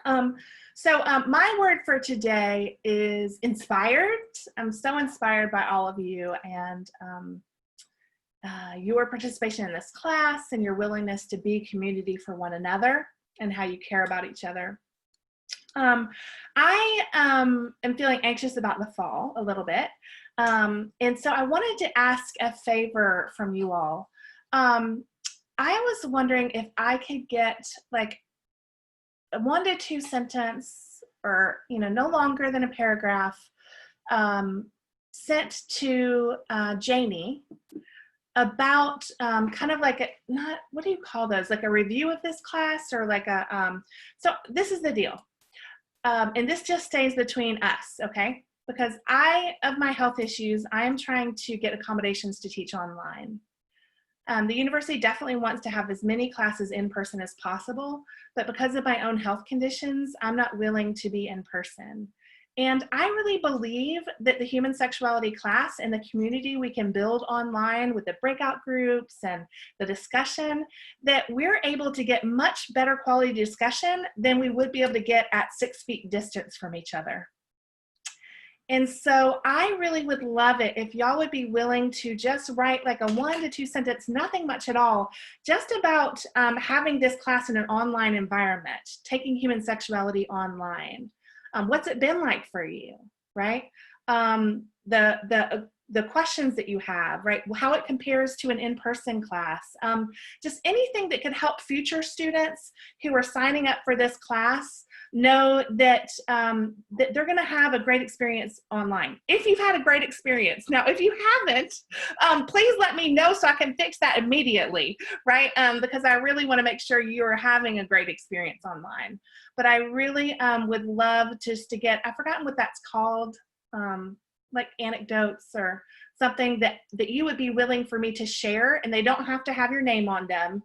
Um, my word for today is inspired. I'm so inspired by all of you and your participation in this class and your willingness to be community for one another and how you care about each other. I am feeling anxious about the fall a little bit. And so I wanted to ask a favor from you all. I was wondering if I could get like a 1 to 2 sentence or, no longer than a paragraph sent to Janie about kind of like what do you call those? Like a review of this class or like so this is the deal. And this just stays between us, okay? Because of my health issues, I am trying to get accommodations to teach online. The university definitely wants to have as many classes in person as possible, but because of my own health conditions, I'm not willing to be in person. And I really believe that the human sexuality class and the community we can build online with the breakout groups and the discussion, that we're able to get much better quality discussion than we would be able to get at 6 feet distance from each other. And so I really would love it if y'all would be willing to just write like a 1 to 2 sentence, nothing much at all, just about having this class in an online environment, taking human sexuality online. What's it been like for you, right? The questions that you have, right? How it compares to an in-person class. Just anything that could help future students who are signing up for this class know that, that they're gonna have a great experience online. If you've had a great experience. Now, if you haven't, please let me know so I can fix that immediately, right? Because I really wanna make sure you're having a great experience online. But I really would love just to get, I've forgotten what that's called, like anecdotes or something that you would be willing for me to share, and they don't have to have your name on them.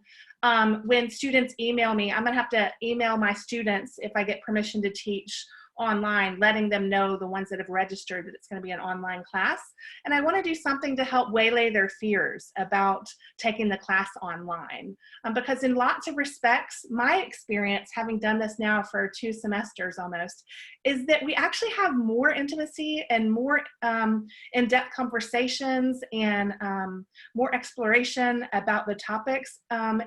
When students email me, I'm gonna have to email my students if I get permission to teach online, letting them know, the ones that have registered, that it's going to be an online class. And I want to do something to help waylay their fears about taking the class online. Because in lots of respects, my experience, having done this now for 2 semesters almost, is that we actually have more intimacy and more in-depth conversations and more exploration about the topics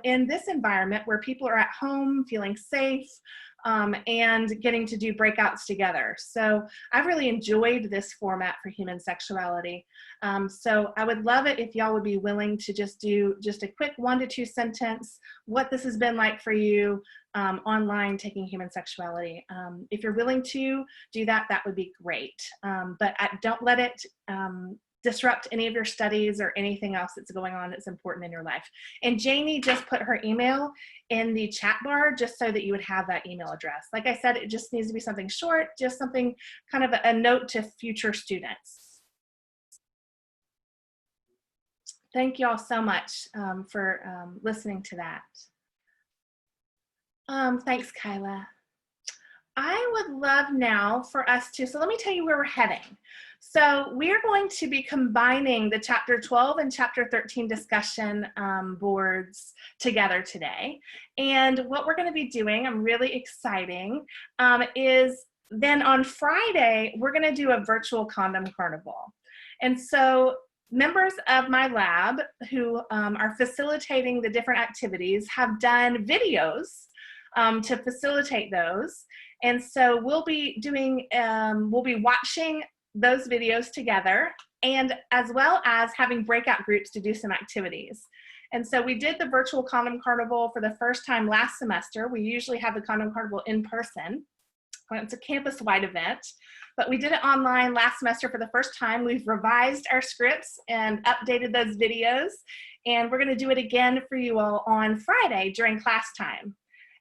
in this environment where people are at home feeling safe, and getting to do breakouts together. So I've really enjoyed this format for human sexuality. So I would love it if y'all would be willing to just do just a quick 1 to 2 sentence, what this has been like for you online taking human sexuality. If you're willing to do that, that would be great. But don't let it disrupt any of your studies or anything else that's going on that's important in your life. And Janie just put her email in the chat bar just so that you would have that email address. Like I said, it just needs to be something short, just something kind of a note to future students. Thank you all so much for listening to that. Thanks, Kyla. I would love now for us to, so let me tell you where we're heading. So we're going to be combining the chapter 12 and chapter 13 discussion boards together today. And what we're going to be doing, I'm really exciting, is then on Friday, we're going to do a virtual condom carnival. And so members of my lab who are facilitating the different activities have done videos to facilitate those. And so we'll be doing, we'll be watching those videos together, and as well as having breakout groups to do some activities. And so we did the virtual condom carnival for the first time last semester. We usually have the condom carnival in person. It's a campus-wide event, but we did it online last semester for the first time. We've revised our scripts and updated those videos, and we're going to do it again for you all on Friday during class time.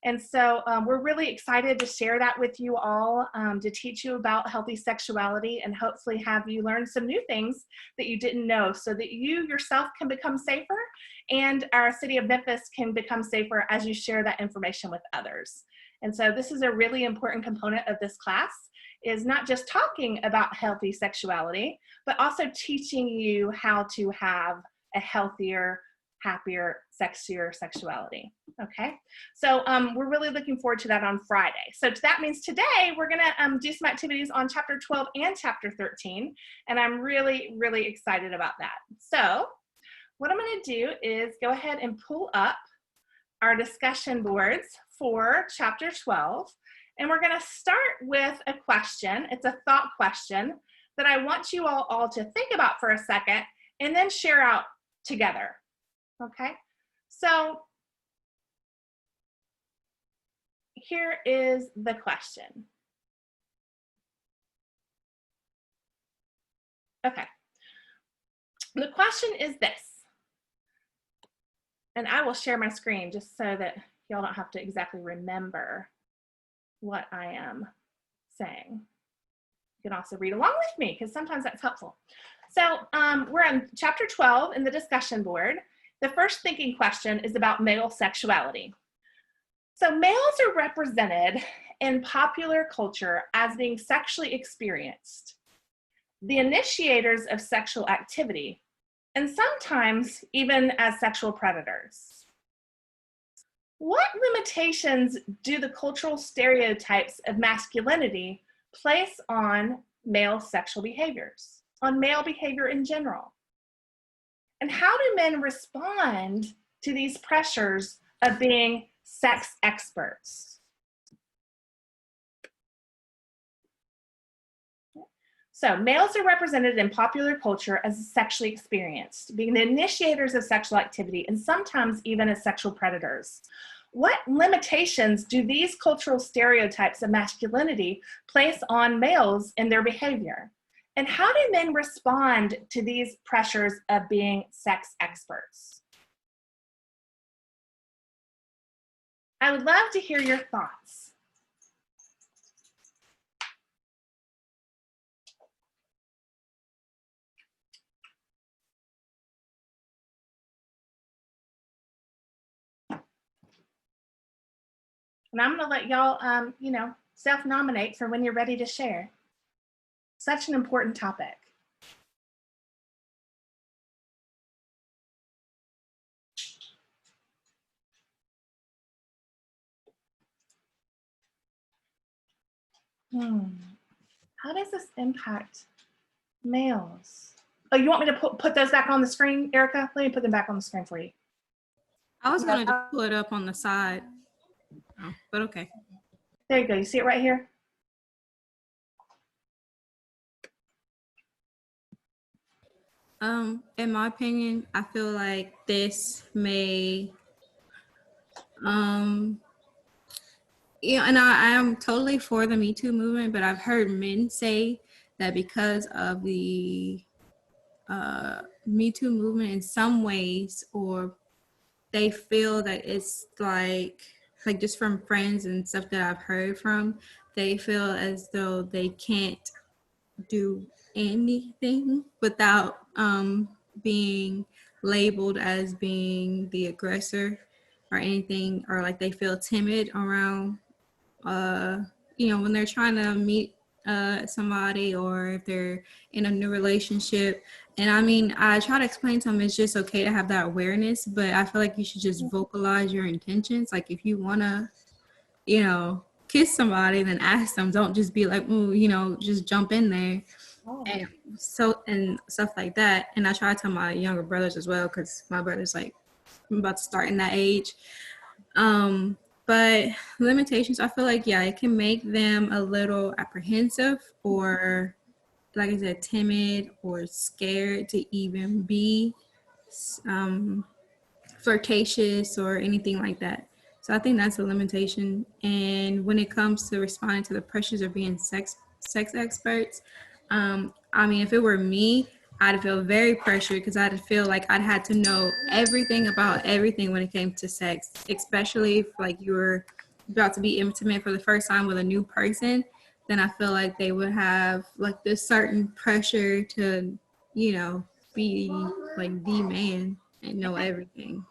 And so we're really excited to share that with you all, to teach you about healthy sexuality and hopefully have you learn some new things that you didn't know, so that you yourself can become safer and our city of Memphis can become safer as you share that information with others. And so this is a really important component of this class, is not just talking about healthy sexuality, but also teaching you how to have a healthier happier, sexier sexuality. Okay, so we're really looking forward to that on Friday. So that means today we're gonna do some activities on chapter 12 and chapter 13, and I'm really, really excited about that. So what I'm gonna do is go ahead and pull up our discussion boards for chapter 12, and we're gonna start with a question. It's a thought question that I want you all to think about for a second and then share out together. Okay, so here is the question. Okay, the question is this, and I will share my screen just so that y'all don't have to exactly remember what I am saying. You can also read along with me because sometimes that's helpful. So we're on chapter 12 in the discussion board. The first thinking question is about male sexuality. So males are represented in popular culture as being sexually experienced, the initiators of sexual activity, and sometimes even as sexual predators. What limitations do the cultural stereotypes of masculinity place on male sexual behaviors, on male behavior in general? And how do men respond to these pressures of being sex experts? So males are represented in popular culture as sexually experienced, being the initiators of sexual activity and sometimes even as sexual predators. What limitations do these cultural stereotypes of masculinity place on males in their behavior? And how do men respond to these pressures of being sex experts? I would love to hear your thoughts. And I'm gonna let y'all, self-nominate for when you're ready to share. Such an important topic. How does this impact males? Oh, you want me to put those back on the screen, Erica? Let me put them back on the screen for you. I was going to pull it up on the side, but okay. There you go. You see it right here? In my opinion, I feel like this may, and I am totally for the Me Too movement, but I've heard men say that because of the Me Too movement in some ways, or they feel that it's like just from friends and stuff that I've heard from, they feel as though they can't do anything without being labeled as being the aggressor or anything, or like they feel timid around when they're trying to meet somebody, or if they're in a new relationship. And I mean, I try to explain to them it's just okay to have that awareness, but I feel like you should just vocalize your intentions. Like if you want to kiss somebody, then ask them. Don't just be like, ooh, just jump in there. And stuff like that. And I try to tell my younger brothers as well, because my brother's like about to start in that age. But limitations, I feel like, yeah, it can make them a little apprehensive, or like I said, timid or scared to even be flirtatious or anything like that. So I think that's a limitation. And when it comes to responding to the pressures of being sex experts, I mean, if it were me, I'd feel very pressured, because I'd feel like I'd had to know everything about everything when it came to sex, especially if like you were about to be intimate for the first time with a new person. Then I feel like they would have like this certain pressure to, be like the man and know everything.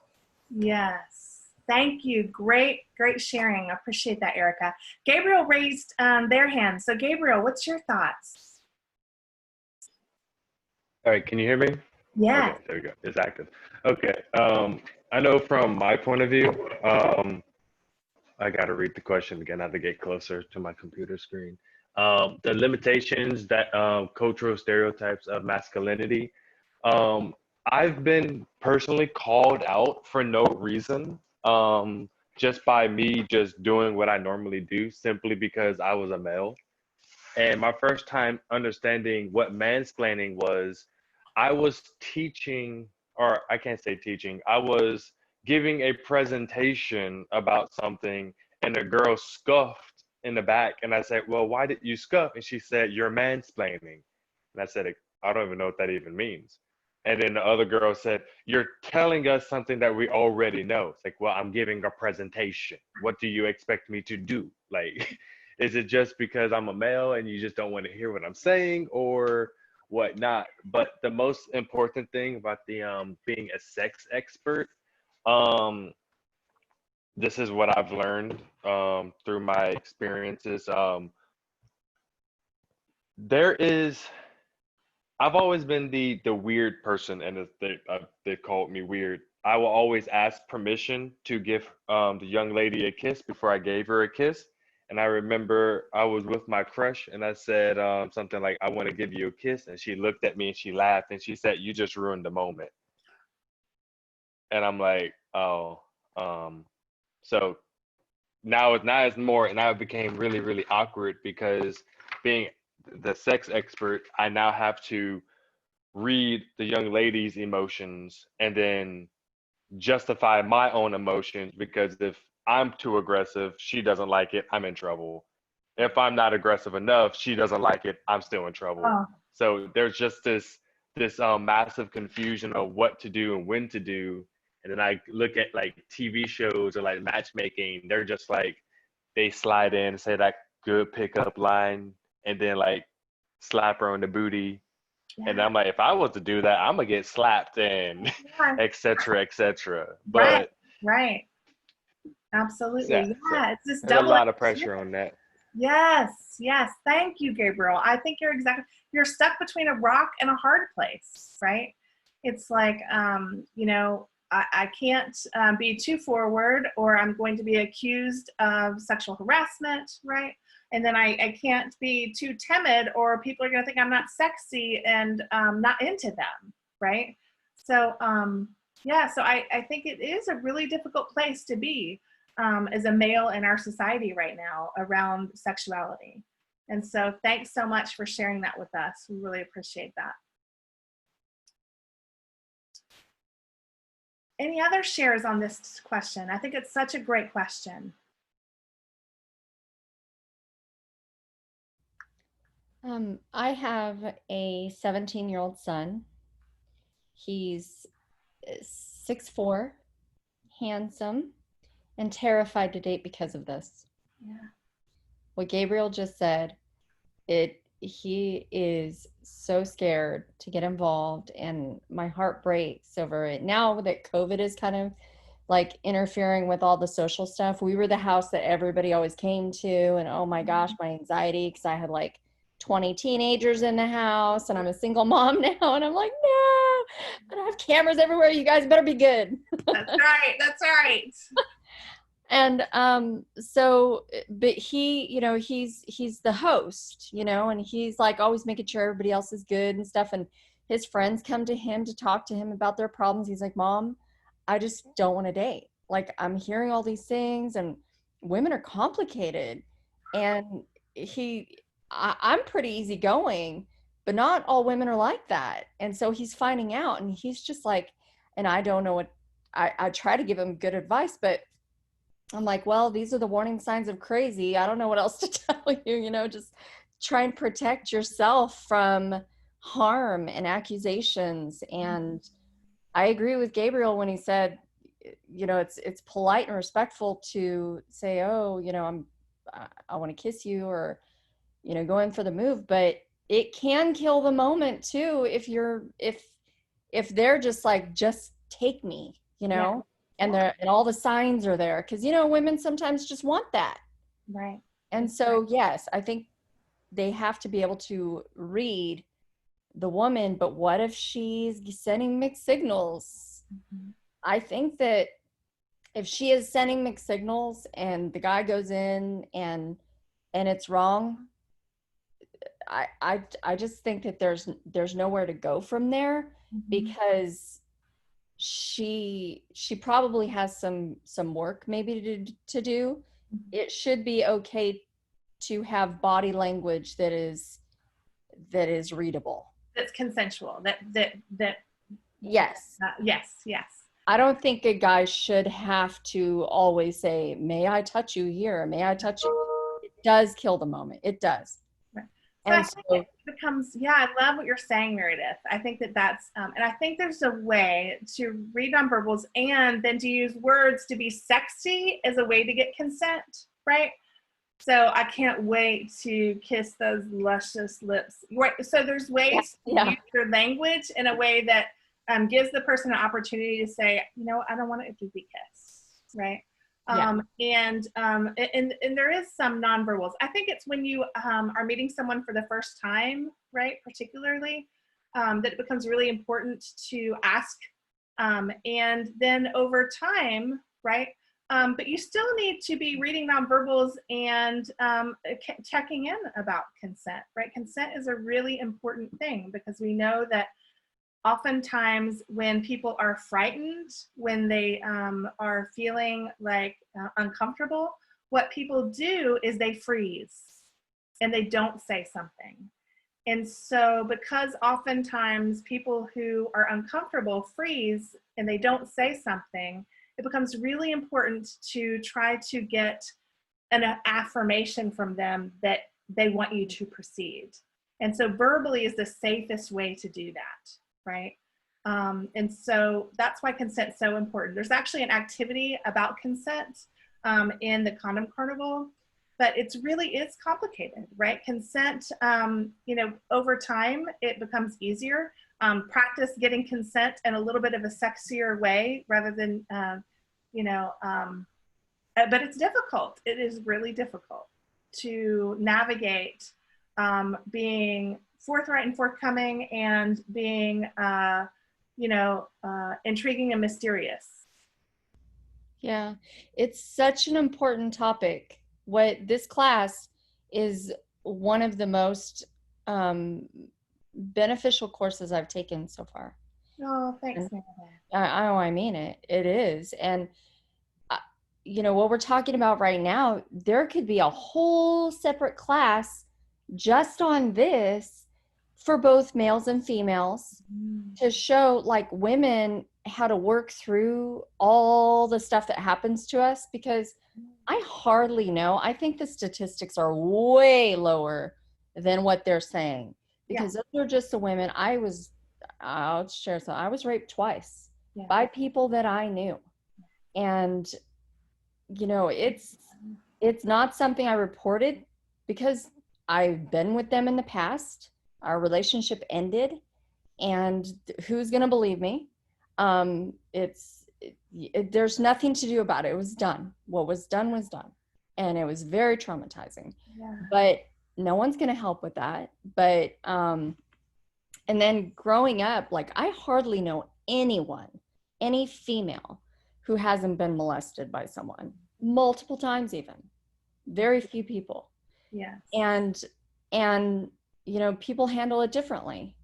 Yes. Thank you. Great sharing. I appreciate that, Erica. Gabriel raised their hand. So Gabriel, what's your thoughts? All right, can you hear me? Yeah. Okay, there we go. It's active. Okay. I know from my point of view, I got to read the question again. I have to get closer to my computer screen. The limitations that cultural stereotypes of masculinity. Um, I've been personally called out for no reason, just by me just doing what I normally do, simply because I was a male. And my first time understanding what mansplaining was, I was teaching, or I can't say teaching, I was giving a presentation about something, and a girl scuffed in the back. And I said, well, why did you scuff? And she said, you're mansplaining. And I said, I don't even know what that even means. And then the other girl said, you're telling us something that we already know. It's like, well, I'm giving a presentation. What do you expect me to do? Like, is it just because I'm a male and you just don't want to hear what I'm saying, or whatnot? But the most important thing about the being a sex expert, um, this is what I've learned through my experiences. There is, I've always been the weird person, and they called me weird. I will always ask permission to give the young lady a kiss before I gave her a kiss. And I remember I was with my crush, and I said something like, "I want to give you a kiss," and she looked at me and she laughed and she said, "You just ruined the moment." And I'm like, "Oh." So now it became really, really awkward, because being the sex expert, I now have to read the young lady's emotions and then justify my own emotions, because if I'm too aggressive, she doesn't like it, I'm in trouble. If I'm not aggressive enough, she doesn't like it, I'm still in trouble. Oh, So there's just this massive confusion of what to do and when to do. And then I look at like TV shows or like matchmaking, they're just like, they slide in and say that good pickup line and then like slap her on the booty. And yeah. I'm like, if I was to do that, I'm gonna get slapped and Yeah. et cetera, et cetera. Right. But Right. yeah, Absolutely. so Yeah. It's this there's a double. lot of pressure on that. Yes. Yes. Thank you, Gabriel. I think you're stuck between a rock and a hard place, right? It's like, I can't be too forward, or I'm going to be accused of sexual harassment, right? And then I can't be too timid, or people are going to think I'm not sexy and not into them, right? So, yeah, so I think it is a really difficult place to be as a male in our society right now around sexuality. And so thanks so much for sharing that with us. We really appreciate that. Any other shares on this question? I think it's such a great question. I have a 17-year-old son. He's 6'4", handsome, and terrified to date because of this. Yeah. What Gabriel just said, he is so scared to get involved, and my heart breaks over it. Now that COVID is kind of like interfering with all the social stuff, we were the house that everybody always came to, and oh my gosh, my anxiety, because I had like 20 teenagers in the house, and I'm a single mom now, and I'm like, no, but I have cameras everywhere. You guys better be good. That's right. That's right. And so, but he's the host, and he's like always making sure everybody else is good and stuff. And his friends come to him to talk to him about their problems. He's like, Mom, I just don't want to date. Like, I'm hearing all these things, and women are complicated. And I'm pretty easygoing, but not all women are like that. And so he's finding out, and he's just like, and I don't know what, I try to give him good advice, but I'm like, well, these are the warning signs of crazy. I don't know what else to tell you, just try and protect yourself from harm and accusations. And I agree with Gabriel when he said, it's polite and respectful to say, oh, I want to kiss you, or, go in for the move, but it can kill the moment too if they're just like, just take me, Yeah. and all the signs are there, because women sometimes just want that. Right. And so yes, I think they have to be able to read the woman, but what if she's sending mixed signals? I think that if she is sending mixed signals and the guy goes in and it's wrong, I just think that there's nowhere to go from there, because she probably has some work maybe to do. It should be okay to have body language that is readable. That's consensual. Yes. Yes. I don't think a guy should have to always say, "May I touch you here? May I touch you?" It does kill the moment. It does. Right. And so I think it becomes, I love what you're saying, Meredith. I think that's, and I think there's a way to read nonverbals and then to use words to be sexy as a way to get consent, right? So I can't wait to kiss those luscious lips. Right. So there's ways to use your language in a way that gives the person an opportunity to say, I don't want a goofy kiss, right? And there is some nonverbals. I think it's when you are meeting someone for the first time, right? Particularly, that it becomes really important to ask, and then over time, right? But you still need to be reading nonverbals and checking in about consent, right? Consent is a really important thing, because we know that oftentimes when people are frightened, when they are feeling like uncomfortable, what people do is they freeze and they don't say something. And so because oftentimes people who are uncomfortable freeze and they don't say something, it becomes really important to try to get an affirmation from them that they want you to proceed. And so verbally is the safest way to do that, right? And so that's why consent is so important. There's actually an activity about consent in the Condom Carnival, but it's complicated, right? Consent, over time, it becomes easier. Practice getting consent in a little bit of a sexier way rather than, but it's difficult. It is really difficult to navigate being forthright and forthcoming and being, intriguing and mysterious. Yeah, it's such an important topic. What this class is one of the most beneficial courses I've taken so far. Oh, thanks, Meredith. I mean it. It is. And, what we're talking about right now, there could be a whole separate class just on this for both males and females to show like women how to work through all the stuff that happens to us, because I hardly know. I think the statistics are way lower than what they're saying, because those are just the women. I'll share some. I was raped twice by people that I knew. And, it's not something I reported because I've been with them in the past. Our relationship ended, and who's going to believe me? There's nothing to do about it. It was done. What was done was done. And it was very traumatizing, but no one's going to help with that. But, and then growing up, like I hardly know anyone, any female who hasn't been molested by someone multiple times, even very few people. Yes. And, people handle it differently.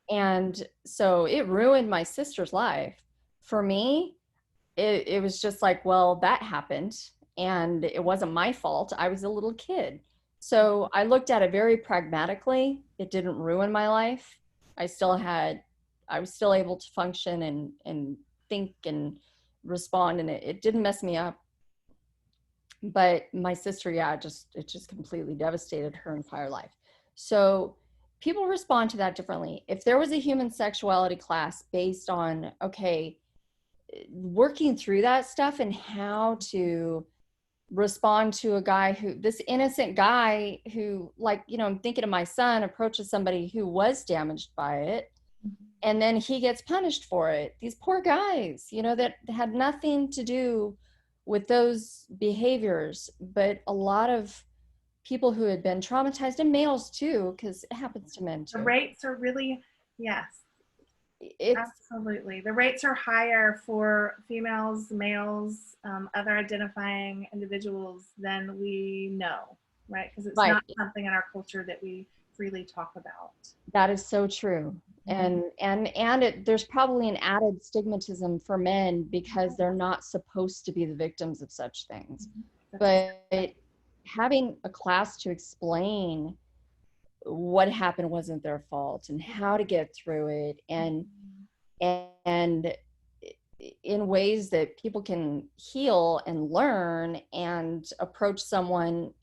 And so it ruined my sister's life. For me, it was just like, well, that happened and it wasn't my fault. I was a little kid. So I looked at it very pragmatically. It didn't ruin my life. I was still able to function and think and respond, and it didn't mess me up. But my sister, it just completely devastated her entire life. So people respond to that differently. If there was a human sexuality class based on, working through that stuff and how to respond to a guy this innocent guy who, like, I'm thinking of my son approaches somebody who was damaged by it, and then he gets punished for it. These poor guys, that had nothing to do with those behaviors, but a lot of people who had been traumatized, and males too, because it happens to men The too. rates are really, yes, It's absolutely. The rates are higher for females, males, other identifying individuals than we know, right? Because it's right. not something in our culture that we freely talk about. That is so true. There's probably an added stigmatism for men because they're not supposed to be the victims of such things. But having a class to explain what happened wasn't their fault and how to get through it, and in ways that people can heal and learn and approach someone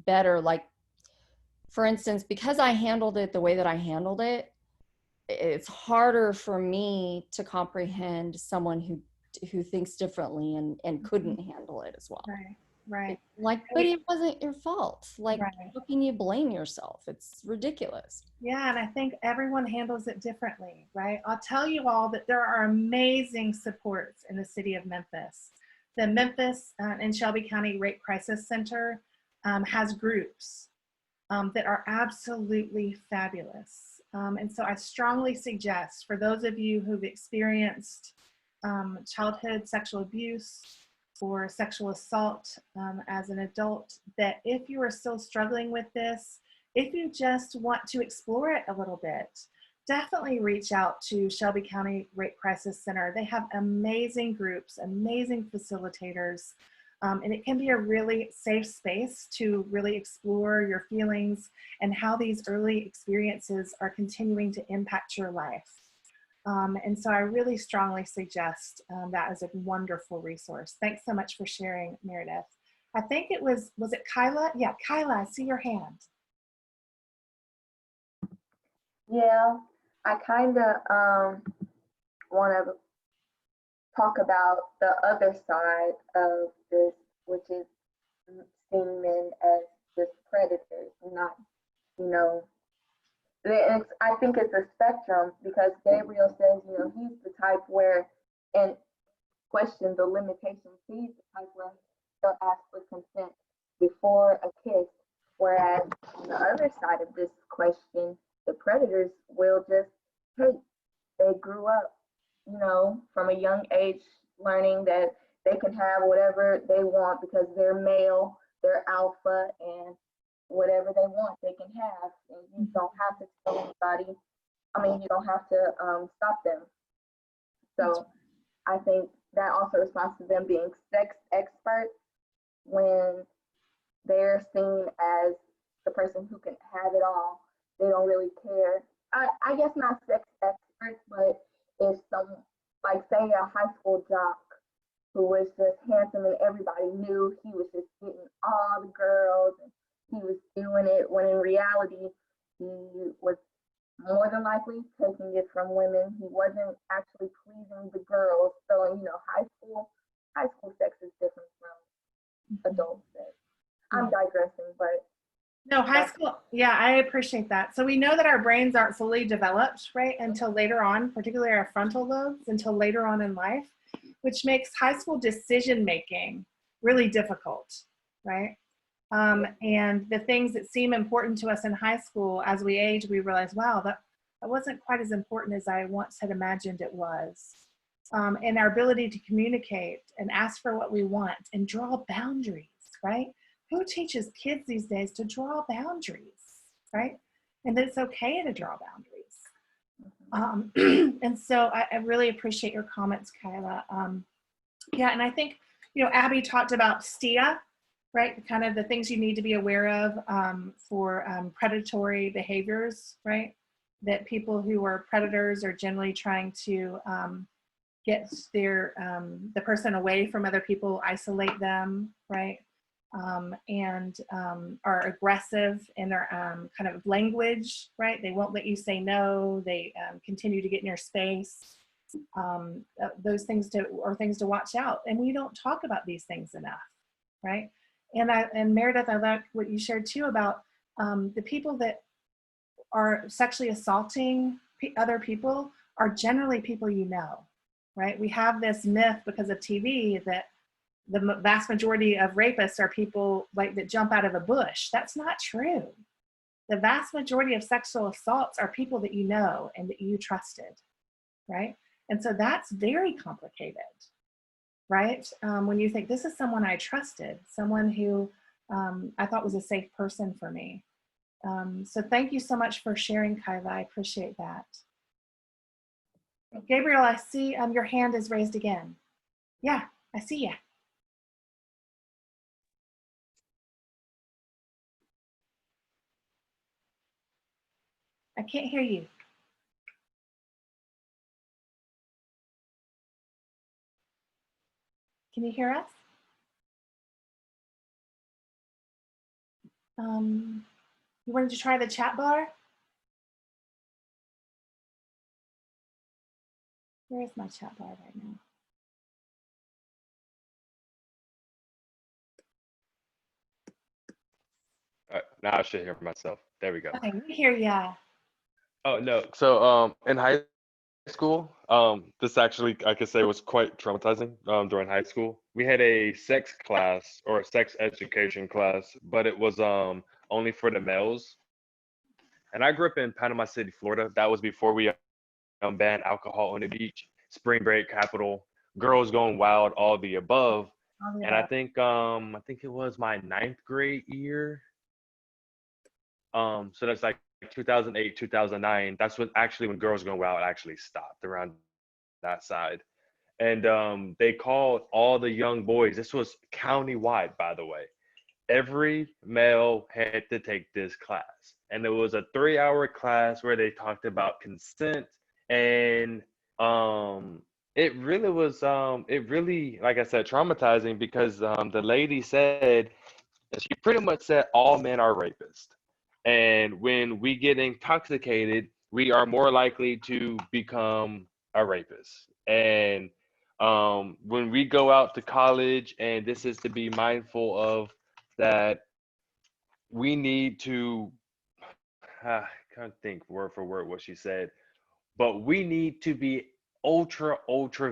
better. Like, for instance, because I handled it the way that I handled it, it's harder for me to comprehend someone who thinks differently and couldn't handle it as well. Right. Like, but it wasn't your fault. Like, Right. how can you blame yourself? It's ridiculous. Yeah, and I think everyone handles it differently, right? I'll tell you all that there are amazing supports in the city of Memphis. The Memphis and Shelby County Rape Crisis Center has groups that are absolutely fabulous. And so I strongly suggest for those of you who've experienced childhood sexual abuse or sexual assault as an adult, that if you are still struggling with this, if you just want to explore it a little bit, definitely reach out to Shelby County Rape Crisis Center. They have amazing groups, amazing facilitators, and it can be a really safe space to really explore your feelings and how these early experiences are continuing to impact your life. And so I really strongly suggest that as a wonderful resource. Thanks so much for sharing, Meredith. I think it was it Kyla? Yeah, Kyla, I see your hand. Yeah, I kind of want to talk about the other side of this, which is seeing men as just predators, not, you know, I think it's a spectrum because Gabriel says, you know, he's the type where, and question the limitations, he's the type where he'll ask for consent before a kiss, whereas on the other side of this question, the predators will just hate. They grew up, you know, from a young age learning that they can have whatever they want because they're male, they're alpha, and whatever they want, they can have. And you don't have to tell anybody. I mean, you don't have to stop them. So I think that also responds to them being sex experts when they're seen as the person who can have it all. They don't really care. I guess not sex experts, but if some, like say a high school jock who was just handsome and everybody knew he was just getting all the girls and he was doing it when in reality he was more than likely taking it from women. He wasn't actually pleasing the girls. So, you know, high school sex is different from adult sex. I'm digressing, but no, high school, yeah, I appreciate that. So we know that our brains aren't fully developed, right, until later on, particularly our frontal lobes, until later on in life, which makes high school decision making really difficult, right? And the things that seem important to us in high school, as we age, we realize, wow, that wasn't quite as important as I once had imagined it was. And our ability to communicate and ask for what we want and draw boundaries, right? Who teaches kids these days to draw boundaries, right? And that it's okay to draw boundaries. And so I really appreciate your comments, Kyla. Yeah, and I think, you know, Abby talked about STIA, right? Kind of the things you need to be aware of for predatory behaviors, right? That people who are predators are generally trying to get the person away from other people, isolate them, right? And are aggressive in their kind of language, right? They won't let you say no. They continue to get in your space. Those things are things to watch out. And we don't talk about these things enough, right? And Meredith, I like what you shared too about the people that are sexually assaulting other people are generally people you know, right? We have this myth because of TV that the vast majority of rapists are people like that jump out of a bush. That's not true. The vast majority of sexual assaults are people that you know and that you trusted, right? And so that's very complicated, right? When you think this is someone I trusted, someone who I thought was a safe person for me. So thank you so much for sharing, Kyla. I appreciate that. Gabriel, I see your hand is raised again. Yeah, I see you. I can't hear you. Can you hear us? You wanted to try the chat bar? Where is my chat bar right now? All right, now I should hear myself. There we go. Okay, we hear ya. Oh no. So in high school, this actually I could say was quite traumatizing during high school. We had a sex class or a sex education class, but it was only for the males. And I grew up in Panama City, Florida. That was before we banned alcohol on the beach, spring break capital, girls going wild, all the above. Oh, And I yeah. think it was my ninth grade year. So that's like 2008, 2009. That's when Girls Gone Wild actually stopped around that side. And they called all the young boys. This was county-wide, by the way. Every male had to take this class. And it was a 3-hour class where they talked about consent. And it really, like I said, traumatizing because the lady said, she pretty much said all men are rapists. And when we get intoxicated, we are more likely to become a rapist. And when we go out to college, and this is to be mindful of that, we need to, I can't think word for word what she said, but we need to be ultra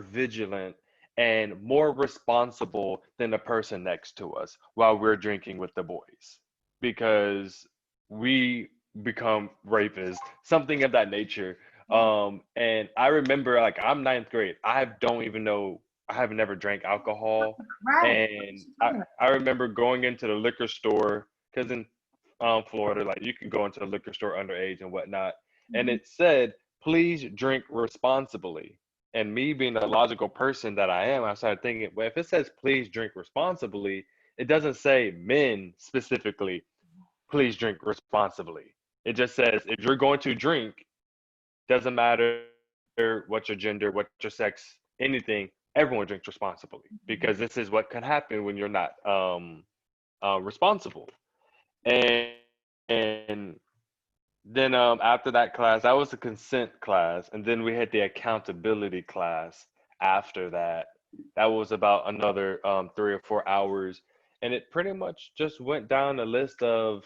vigilant and more responsible than the person next to us while we're drinking with the boys, because we become rapists, something of that nature. And I remember, like, I'm ninth grade, I don't even know, I have never drank alcohol. Right. And I remember going into the liquor store, because in Florida, like, you can go into the liquor store underage and whatnot, and it said, please drink responsibly. And me being the logical person that I am, I started thinking, well, if it says please drink responsibly, it doesn't say men specifically, please drink responsibly. It just says if you're going to drink, doesn't matter what your gender, what your sex, anything, everyone drinks responsibly, because this is what can happen when you're not responsible. And and then after that class, that was the consent class, and then we had the accountability class after that. That was about another 3 or 4 hours, and it pretty much just went down a list of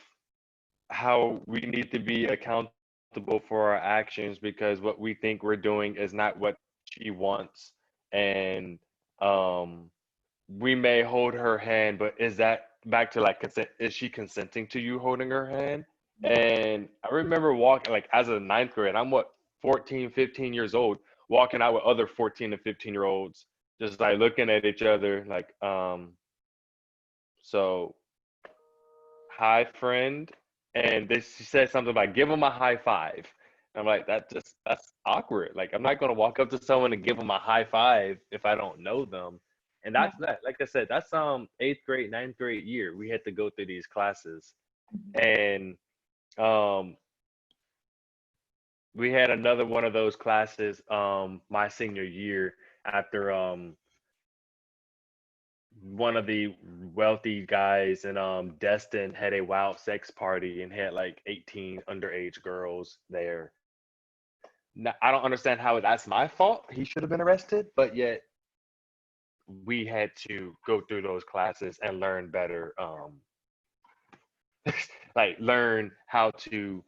how we need to be accountable for our actions, because what we think we're doing is not what she wants. And um, we may hold her hand, but is that back to like consent? Is she consenting to you holding her hand? And I remember walking, like, as a ninth grade, I'm what, 14, 15 years old, walking out with other 14 to 15-year-olds, just like looking at each other like, so, hi, friend. And she said something about give them a high five. And I'm like, that's awkward. Like, I'm not going to walk up to someone and give them a high five if I don't know them. And that's that. Like I said, that's eighth grade, ninth grade year. We had to go through these classes. And um we had another one of those classes my senior year, after one of the wealthy guys in Destin had a wild sex party and had like 18 underage girls there. Now, I don't understand how that's my fault. He should have been arrested, but yet we had to go through those classes and learn better, like learn how to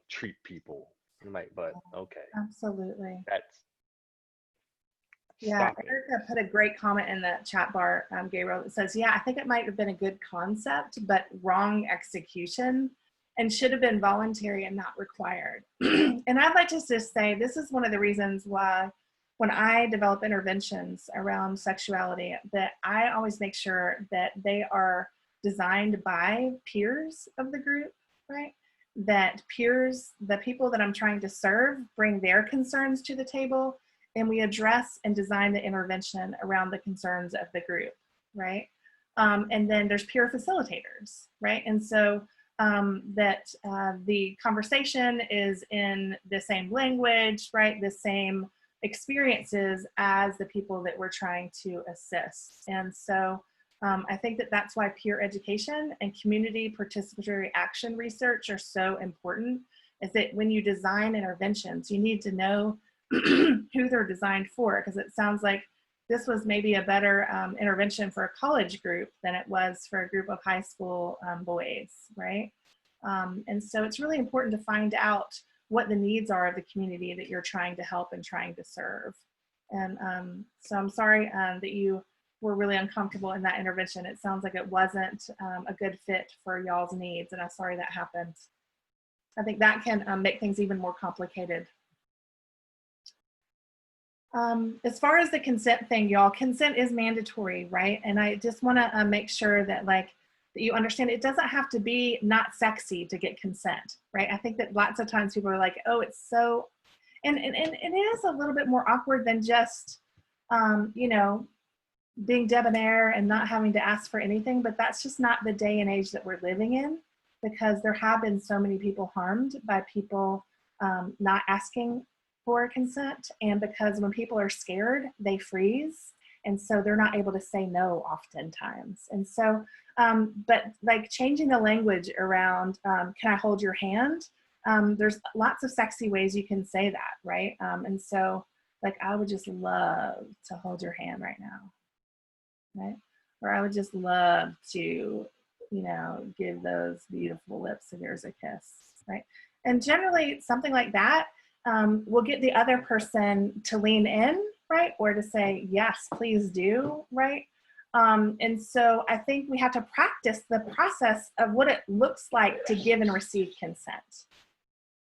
treat people. I'm like, but okay, Absolutely. that's Yeah, Stop it. Erica put a great comment in the chat bar, Gabriel. It says, yeah, I think it might have been a good concept, but wrong execution and should have been voluntary and not required. And I'd like to just say, this is one of the reasons why when I develop interventions around sexuality, that I always make sure that they are designed by peers of the group, right? That peers, the people that I'm trying to serve, bring their concerns to the table, and we address and design the intervention around the concerns of the group, right? And then there's peer facilitators, right? And so the conversation is in the same language, right? The same experiences as the people that we're trying to assist. And so I think that that's why peer education and community participatory action research are so important, is that when you design interventions, you need to know who they're designed for, because it sounds like this was maybe a better intervention for a college group than it was for a group of high school boys, right? And so it's really important to find out what the needs are of the community that you're trying to help and trying to serve. And so I'm sorry that you were really uncomfortable in that intervention. It sounds like it wasn't a good fit for y'all's needs, and I'm sorry that happened. I think that can make things even more complicated. As far as the consent thing, y'all, consent is mandatory, right? And I just want to make sure that that you understand it doesn't have to be not sexy to get consent, right? I think that lots of times people are like, oh, it's so, and it is a little bit more awkward than just, you know, being debonair and not having to ask for anything, but that's just not the day and age that we're living in, because there have been so many people harmed by people not asking for consent, and because when people are scared, they freeze, and so they're not able to say no oftentimes. And so, but like changing the language around, can I hold your hand? There's lots of sexy ways you can say that, right? And so, like, I would just love to hold your hand right now, right? Or I would just love to, you know, give those beautiful lips of yours a kiss, right? And generally, something like that will get the other person to lean in, right? Or to say, yes, please do, right? And so I think we have to practice the process of what it looks like to give and receive consent,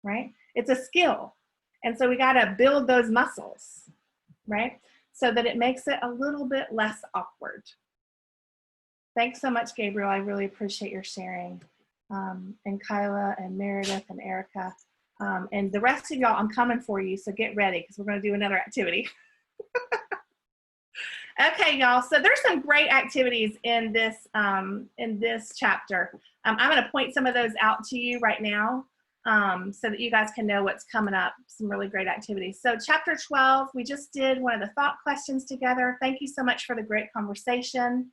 right? It's a skill. And so we got to build those muscles, right? So that it makes it a little bit less awkward. Thanks so much, Gabriel. I really appreciate your sharing. And Kyla and Meredith and Erica. And the rest of y'all, I'm coming for you, so get ready because we're going to do another activity. Okay, y'all. So there's some great activities in this chapter. I'm going to point some of those out to you right now so that you guys can know what's coming up. Some really great activities. So chapter 12, we just did one of the thought questions together. Thank you so much for the great conversation.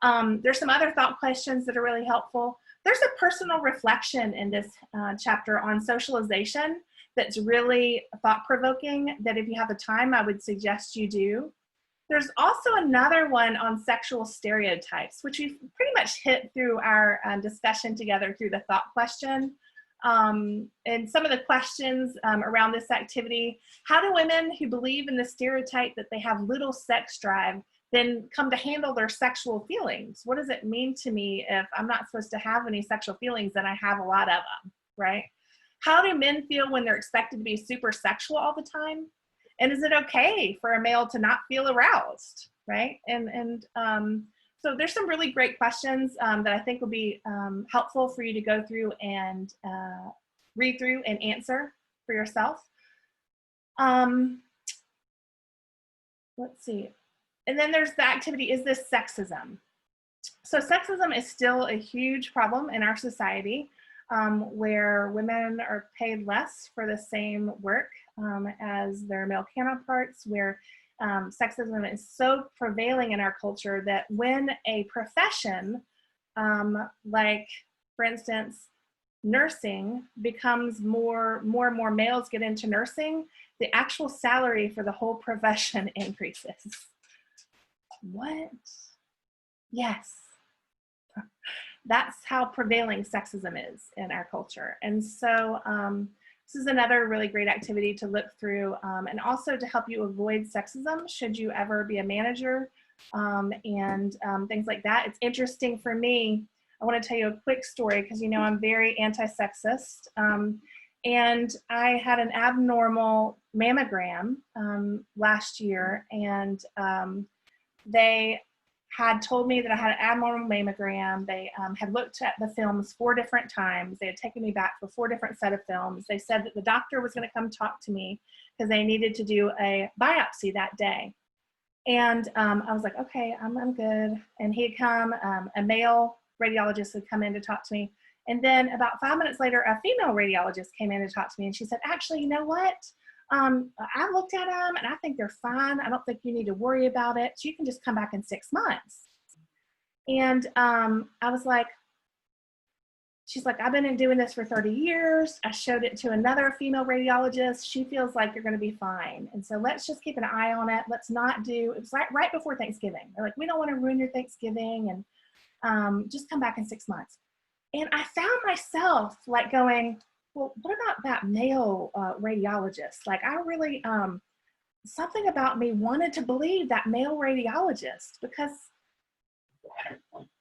There's some other thought questions that are really helpful. There's a personal reflection in this chapter on socialization that's really thought-provoking, that if you have the time, I would suggest you do. There's also another one on sexual stereotypes, which we've pretty much hit through our discussion together through the thought question. And some of the questions around this activity: how do women who believe in the stereotype that they have little sex drive then come to handle their sexual feelings? What does it mean to me if I'm not supposed to have any sexual feelings and I have a lot of them, right? How do men feel when they're expected to be super sexual all the time? And is it okay for a male to not feel aroused, right? And so there's some really great questions that I think will be helpful for you to go through and read through and answer for yourself. Let's see. And then there's the activity, is this sexism? So sexism is still a huge problem in our society, where women are paid less for the same work as their male counterparts, where sexism is so prevailing in our culture that when a profession, like for instance, nursing becomes more and more males get into nursing, the actual salary for the whole profession increases. What? Yes. That's how prevailing sexism is in our culture. And so, This is another really great activity to look through, and also to help you avoid sexism should you ever be a manager, and things like that. It's interesting for me. I want to tell you a quick story because, you know, I'm very anti-sexist. And I had an abnormal mammogram last year, and they had told me that I had an abnormal mammogram. They had looked at the films 4 different times. They had taken me back for 4 different set of films. They said that the doctor was going to come talk to me because they needed to do a biopsy that day. And I was like, okay, I'm good. And he had come, a male radiologist had come in to talk to me. And then about 5 minutes later, a female radiologist came in to talk to me, and she said, actually, you know what? I looked at them and I think they're fine. I don't think you need to worry about it. So you can just come back in 6 months. And I was like, she's like, I've been doing this for 30 years. I showed it to another female radiologist. She feels like you're going to be fine. And so let's just keep an eye on it. Let's not do, it was right before Thanksgiving. They're like, we don't want to ruin your Thanksgiving, and just come back in 6 months. And I found myself like going, well, what about that male radiologist? Like I really, something about me wanted to believe that male radiologist because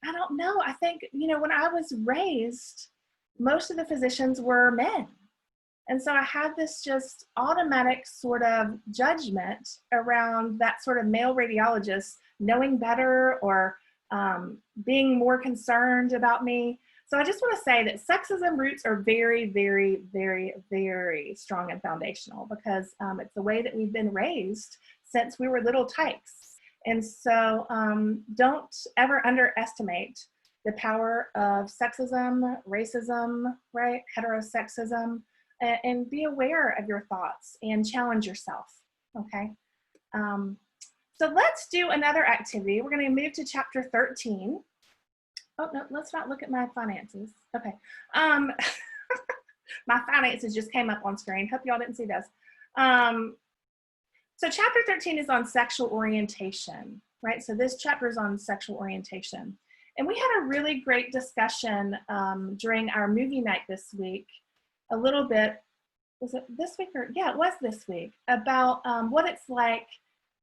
I don't know. I think, you know, when I was raised, most of the physicians were men. And so I had this just automatic sort of judgment around that sort of male radiologist knowing better or being more concerned about me. So I just want to say that sexism roots are very, very, very, very strong and foundational because it's the way that we've been raised since we were little tykes. And so don't ever underestimate the power of sexism, racism, right, heterosexism, and be aware of your thoughts and challenge yourself, okay? So let's do another activity. We're going to move to chapter 13. Oh, no, let's not look at my finances. Okay. My finances just came up on screen. Hope y'all didn't see those. So chapter 13 is on sexual orientation, right? So this chapter is on sexual orientation. And we had a really great discussion during our movie night this week, a little bit, was it this week or, yeah, it was this week, about what it's like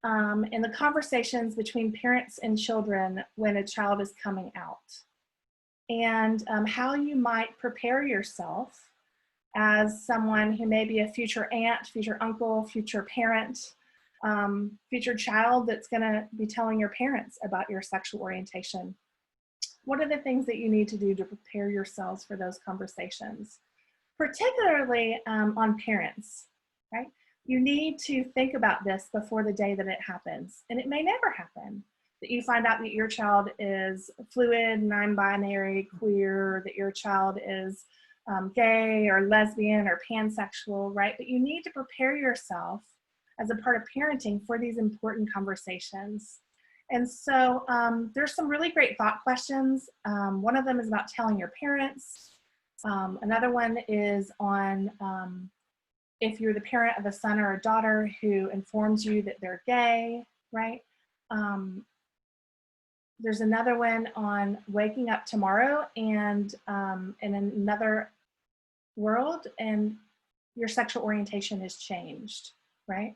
in the conversations between parents and children when a child is coming out, and how you might prepare yourself as someone who may be a future aunt, future uncle, future parent, future child that's going to be telling your parents about your sexual orientation. What are the things that you need to do to prepare yourselves for those conversations, particularly on parents, right? You need to think about this before the day that it happens, and it may never happen, that you find out that your child is fluid, non-binary, queer, that your child is gay or lesbian or pansexual, right? But you need to prepare yourself as a part of parenting for these important conversations. And so there's some really great thought questions. One of them is about telling your parents. Another one is on if you're the parent of a son or a daughter who informs you that they're gay, right? There's another one on waking up tomorrow and in another world and your sexual orientation is changed, right?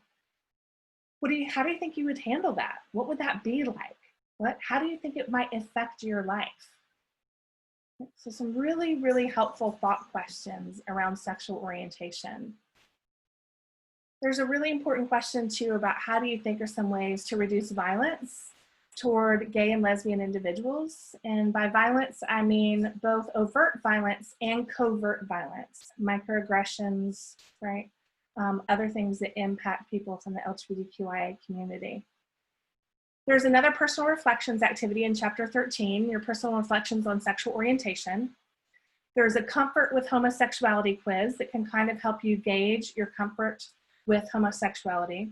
How do you think you would handle that? What would that be like? How do you think it might affect your life? So some really, really helpful thought questions around sexual orientation. There's a really important question too about how do you think are some ways to reduce violence toward gay and lesbian individuals? And by violence, I mean both overt violence and covert violence, microaggressions, right? Other things that impact people from the LGBTQIA community. There's another personal reflections activity in chapter 13, your personal reflections on sexual orientation. There's a comfort with homosexuality quiz that can kind of help you gauge your comfort with homosexuality.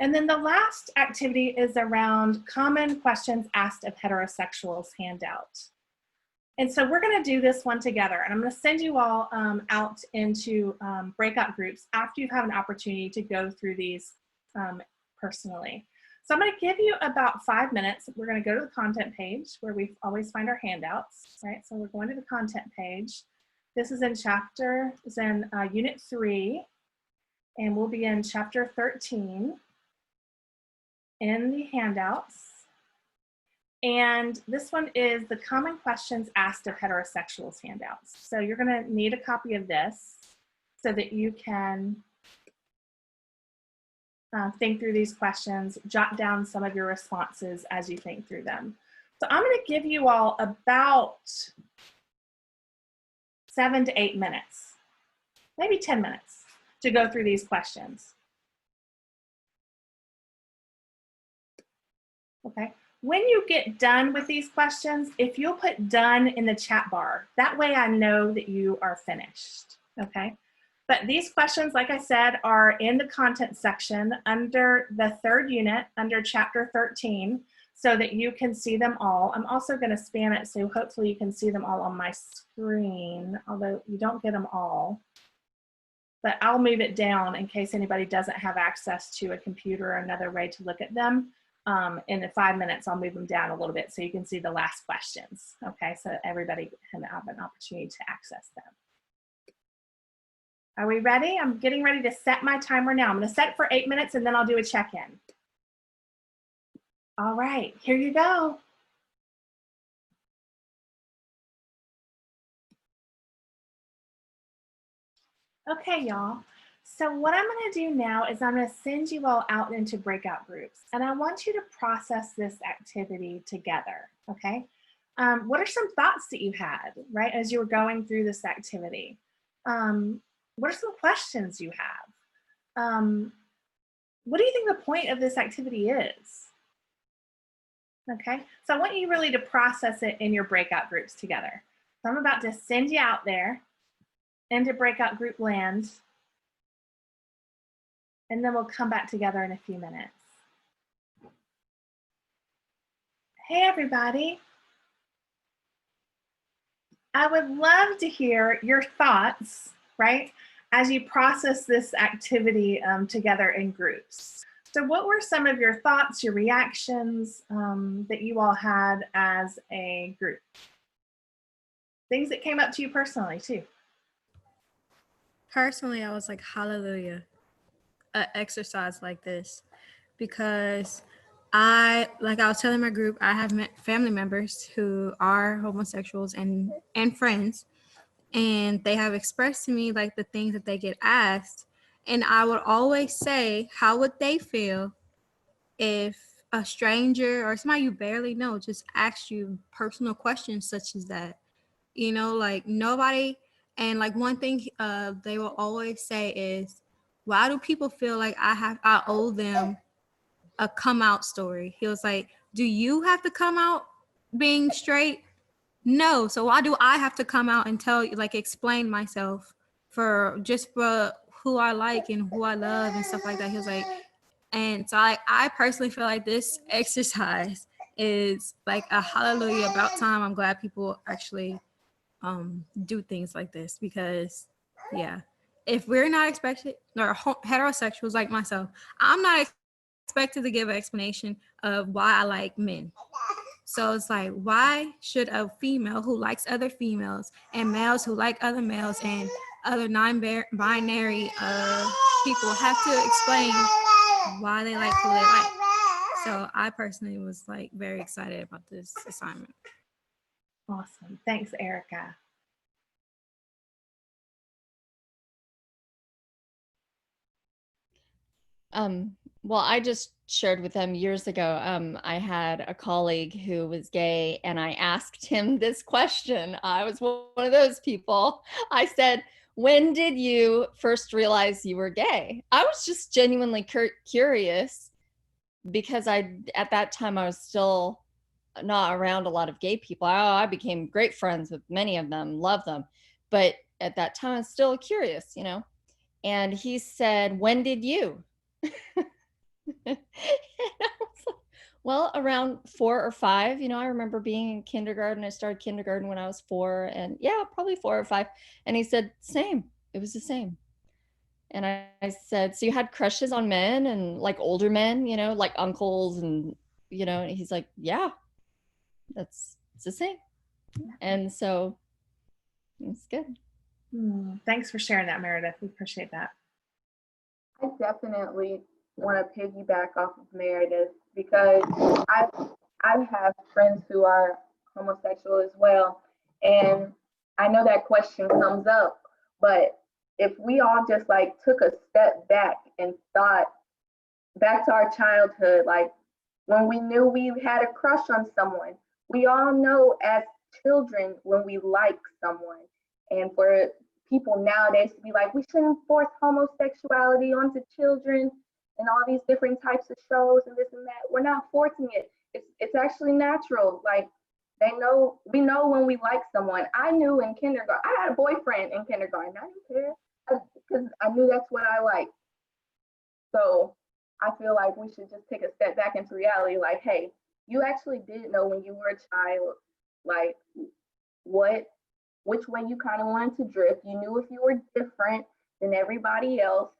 And then the last activity is around common questions asked of heterosexuals handout. And so we're going to do this one together, and I'm going to send you all out into breakout groups after you've had an opportunity to go through these personally. So I'm going to give you about 5 minutes. We're going to go to the content page where we always find our handouts, right? So we're going to the content page. This is in Unit 3, and we'll be in Chapter 13 in the handouts. And this one is the common questions asked of heterosexuals handouts. So you're going to need a copy of this so that you can think through these questions, jot down some of your responses as you think through them. So I'm going to give you all about 7 to 8 minutes, maybe 10 minutes to go through these questions. Okay. When you get done with these questions, if you'll put done in the chat bar, that way I know that you are finished. Okay. But these questions, like I said, are in the content section under the 3rd unit, under Chapter 13, so that you can see them all. I'm also going to span it so hopefully you can see them all on my screen, although you don't get them all. But I'll move it down in case anybody doesn't have access to a computer or another way to look at them. In the 5 minutes, I'll move them down a little bit so you can see the last questions. Okay, so everybody can have an opportunity to access them. Are we ready? I'm getting ready to set my timer now. I'm going to set it for 8 minutes and then I'll do a check-in. All right, here you go. Okay, y'all. So what I'm going to do now is I'm going to send you all out into breakout groups, and I want you to process this activity together, okay? What are some thoughts that you had, right, as you were going through this activity? What are some questions you have? What do you think the point of this activity is? Okay, so I want you really to process it in your breakout groups together. So I'm about to send you out there into breakout group land, and then we'll come back together in a few minutes. Hey, everybody. I would love to hear your thoughts, right, as you process this activity together in groups. So what were some of your thoughts, your reactions that you all had as a group? Things that came up to you personally, too. Personally, I was like, hallelujah, an exercise like this, because I was telling my group, I have family members who are homosexuals and friends, and they have expressed to me like the things that they get asked. And I would always say, how would they feel if a stranger or somebody you barely know just asked you personal questions such as that? You know, like nobody. And like one thing they will always say is, why do people feel like I owe them a come out story? He was like, do you have to come out being straight? No. So why do I have to come out and tell you, like, explain myself for who I like and who I love and stuff like that? He was like, and so I personally feel like this exercise is like a hallelujah, about time. I'm glad people actually do things like this, because yeah, if we're not expected, or heterosexuals like myself, I'm not expected to give an explanation of why I like men. So it's like, why should a female who likes other females and males who like other males and other non-binary people have to explain why they like who they like? So I personally was like very excited about this assignment. Awesome. Thanks, Erica. Well, I just shared with them years ago. I had a colleague who was gay, and I asked him this question. I was one of those people. I said, when did you first realize you were gay? I was just genuinely curious, because at that time I was still not around a lot of gay people. I became great friends with many of them, love them. But at that time I was still curious, you know? And he said, when did you? And I was like, well, around 4 or 5. You know, I remember being in kindergarten. I started kindergarten when I was 4, and yeah, probably 4 or 5. And he said, same. It was the same. And I said, so you had crushes on men, and like older men, you know, like uncles, and you know, and he's like, yeah, it's the same. And so it's good. Thanks for sharing that, Meredith. We appreciate that. I definitely want to piggyback off of Meredith because I have friends who are homosexual as well, and I know that question comes up, but if we all just like took a step back and thought back to our childhood, like when we knew we had a crush on someone, we all know as children when we like someone, and for people nowadays to be like, we shouldn't force homosexuality onto children and all these different types of shows and this and that. We're not forcing it. It's actually natural. Like we know when we like someone. I knew in kindergarten, I had a boyfriend in kindergarten. I didn't care because I knew that's what I liked. So I feel like we should just take a step back into reality. Like, hey, you actually did know when you were a child, like which way you kind of wanted to drift. You knew if you were different than everybody else.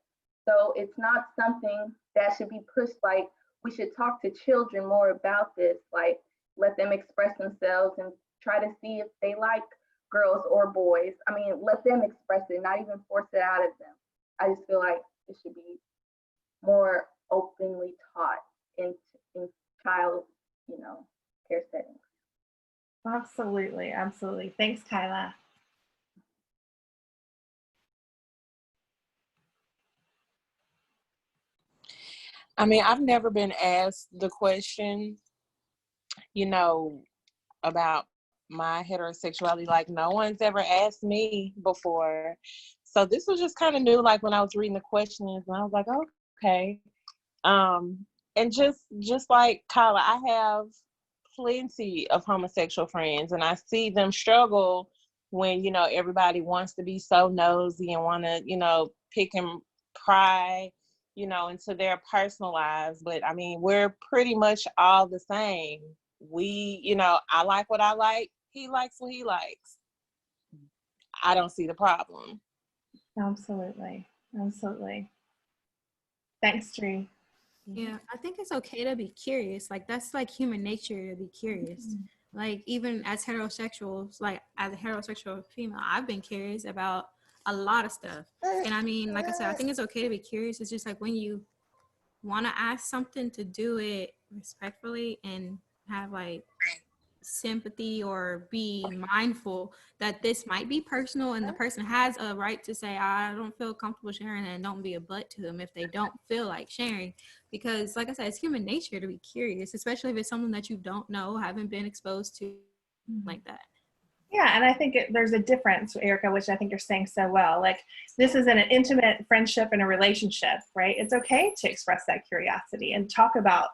So it's not something that should be pushed. Like, we should talk to children more about this, like let them express themselves and try to see if they like girls or boys. I mean, let them express it, not even force it out of them. I just feel like it should be more openly taught in child, care settings. Absolutely. Absolutely. Thanks, Kyla. I mean, I've never been asked the question, about my heterosexuality. Like, no one's ever asked me before. So this was just kind of new, like when I was reading the questions, and I was like, okay. And just like Kyla, I have plenty of homosexual friends, and I see them struggle when, everybody wants to be so nosy and want to, pick and pry, into their personal lives. But I mean, we're pretty much all the same. I like what I like. He likes what he likes. I don't see the problem. Absolutely. Absolutely. Thanks, Tree. Yeah, I think it's okay to be curious. Like, that's like human nature to be curious. Like, even as heterosexuals, like as a heterosexual female, I've been curious about a lot of stuff. And I mean, like I said, I think it's okay to be curious. It's just like when you want to ask something, to do it respectfully and have like sympathy, or be mindful that this might be personal, and the person has a right to say, I don't feel comfortable sharing, and don't be a butt to them if they don't feel like sharing. Because like I said, it's human nature to be curious, especially if it's someone that you don't know, haven't been exposed to, like that. Yeah, and I think there's a difference, Erica, which I think you're saying so well. Like, this is an intimate friendship and a relationship, right? It's okay to express that curiosity and talk about,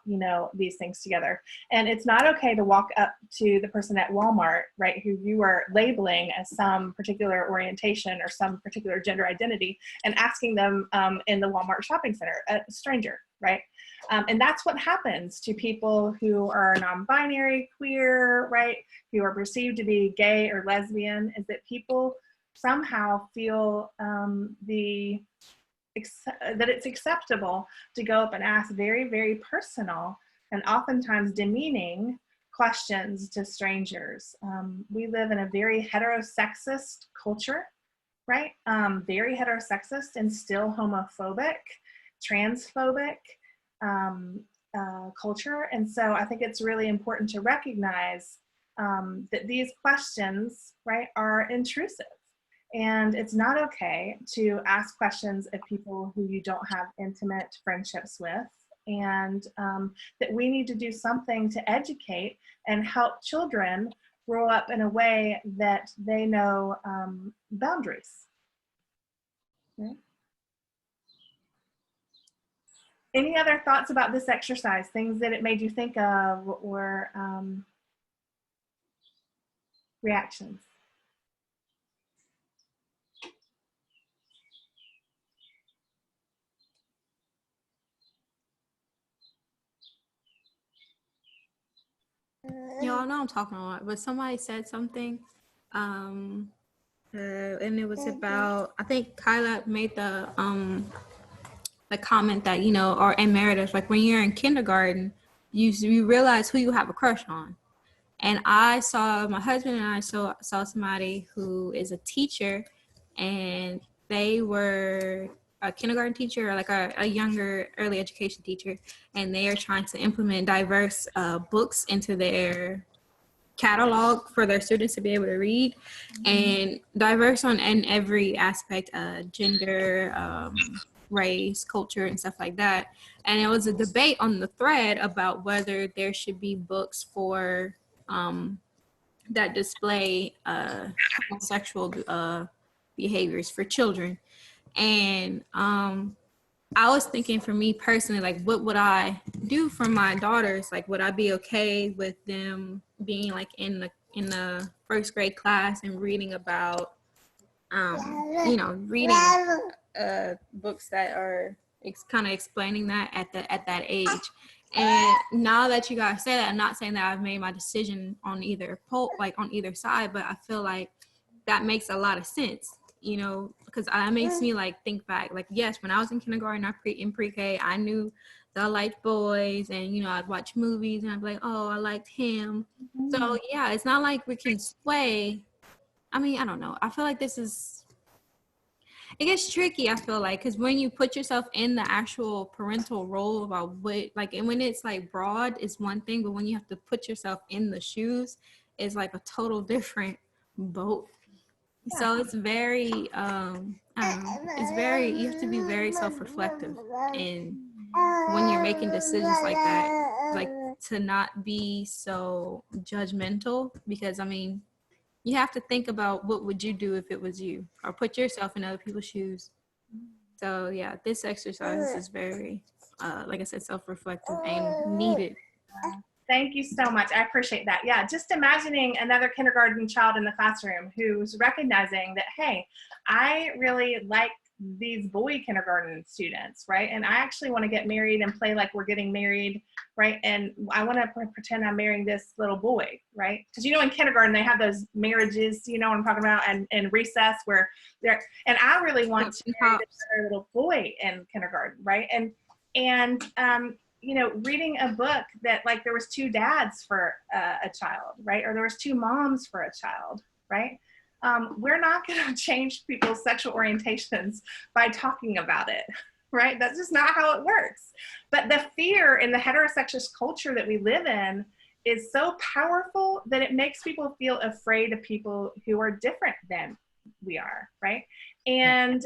these things together. And it's not okay to walk up to the person at Walmart, right, who you are labeling as some particular orientation or some particular gender identity, and asking them in the Walmart shopping center, a stranger, right? And that's what happens to people who are non-binary, queer, right, who are perceived to be gay or lesbian, is that people somehow feel that it's acceptable to go up and ask very, very personal and oftentimes demeaning questions to strangers. We live in a very heterosexist culture, right? Very heterosexist and still homophobic, transphobic culture. And so I think it's really important to recognize that these questions, right, are intrusive. And it's not okay to ask questions of people who you don't have intimate friendships with. And that we need to do something to educate and help children grow up in a way that they know boundaries. Okay. Any other thoughts about this exercise? Things that it made you think of, or reactions? Y'all know I'm talking a lot, but somebody said something, and it was about, I think Kyla made the comment that, and Meredith, like when you're in kindergarten, you realize who you have a crush on. And my husband and I saw somebody who is a teacher and they were a kindergarten teacher or like a younger early education teacher, and they are trying to implement diverse books into their catalog for their students to be able to read, and diverse in every aspect, gender, race, culture, and stuff like that. And it was a debate on the thread about whether there should be books for that display homosexual behaviors for children. And I was thinking, for me personally, like, what would I do for my daughters? Like, would I be okay with them being like in the first grade class and reading about, reading books that are kind of explaining that at that age? And now that you guys say that, I'm not saying that I've made my decision on either on either side, but I feel like that makes a lot of sense, because that makes me like think back. Like, yes, when I was in kindergarten, in pre-K, I knew that I liked boys, and I'd watch movies and I'd be like, oh, I liked him. So yeah, it's not like we can sway. I mean, I don't know. I feel like it gets tricky, I feel like, because when you put yourself in the actual parental role about and when it's like broad is one thing, but when you have to put yourself in the shoes, it's like a total different boat. Yeah. So it's very, I don't know, you have to be very self-reflective, and when you're making decisions like that, like to not be so judgmental, because I mean, you have to think about what would you do if it was you, or put yourself in other people's shoes. So yeah, this exercise is very, like I said, self-reflective and needed. Thank you so much. I appreciate that. Yeah, just imagining another kindergarten child in the classroom who's recognizing that, hey, I really like these boy kindergarten students, right? And I actually want to get married and play like we're getting married, right? And I want to pretend I'm marrying this little boy, right? Because in kindergarten they have those marriages, you know what I'm talking about, and recess where they're, and I really want to marry this other little boy in kindergarten, right? And reading a book that like there was 2 dads for a child, right? Or there was 2 moms for a child, right? We're not going to change people's sexual orientations by talking about it, right? That's just not how it works. But the fear in the heterosexual culture that we live in is so powerful that it makes people feel afraid of people who are different than we are, right? And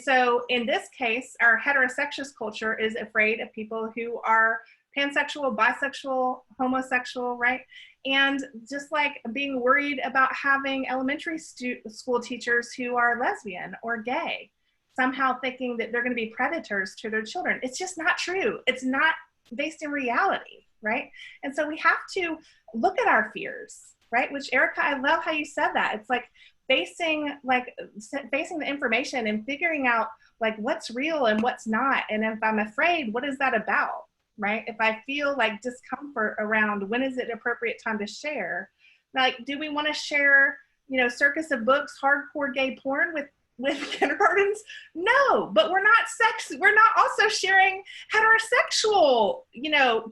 so in this case, our heterosexual culture is afraid of people who are pansexual, bisexual, homosexual, right? And just like being worried about having elementary school teachers who are lesbian or gay, somehow thinking that they're going to be predators to their children. It's just not true. It's not based in reality, right? And so we have to look at our fears, right? Which, Erica, I love how you said that. It's like facing the information and figuring out like what's real and what's not. And if I'm afraid, what is that about? Right? If I feel like discomfort around when is it appropriate time to share, like, do we want to share, circus of books, hardcore gay porn with kindergartens? No, but we're not also sharing heterosexual,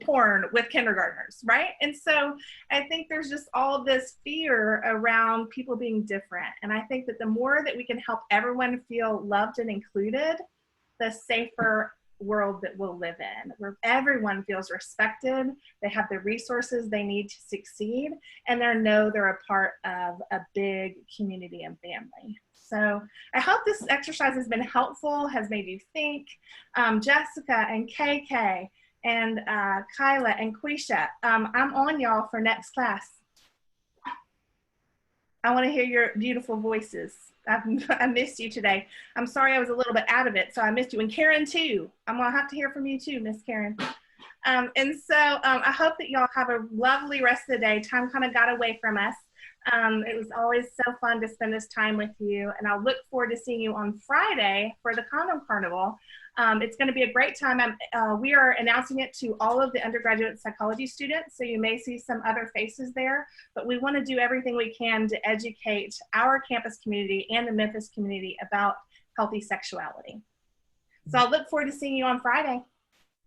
porn with kindergartners, right? And so I think there's just all this fear around people being different. And I think that the more that we can help everyone feel loved and included, the safer world that we'll live in, where everyone feels respected, they have the resources they need to succeed, and they know they're a part of a big community and family. So I hope this exercise has been helpful, has made you think. Jessica and KK and Kyla and Quisha, I'm on y'all for next class. I want to hear your beautiful voices. I missed you today. I'm sorry I was a little bit out of it, so I missed you. And Karen too. I'm gonna have to hear from you too, Miss Karen. And so I hope that y'all have a lovely rest of the day. Time kind of got away from us. It was always so fun to spend this time with you, and I'll look forward to seeing you on Friday for the Condom Carnival. It's going to be a great time. We are announcing it to all of the undergraduate psychology students, so you may see some other faces there, but we want to do everything we can to educate our campus community and the Memphis community about healthy sexuality. So I'll look forward to seeing you on Friday.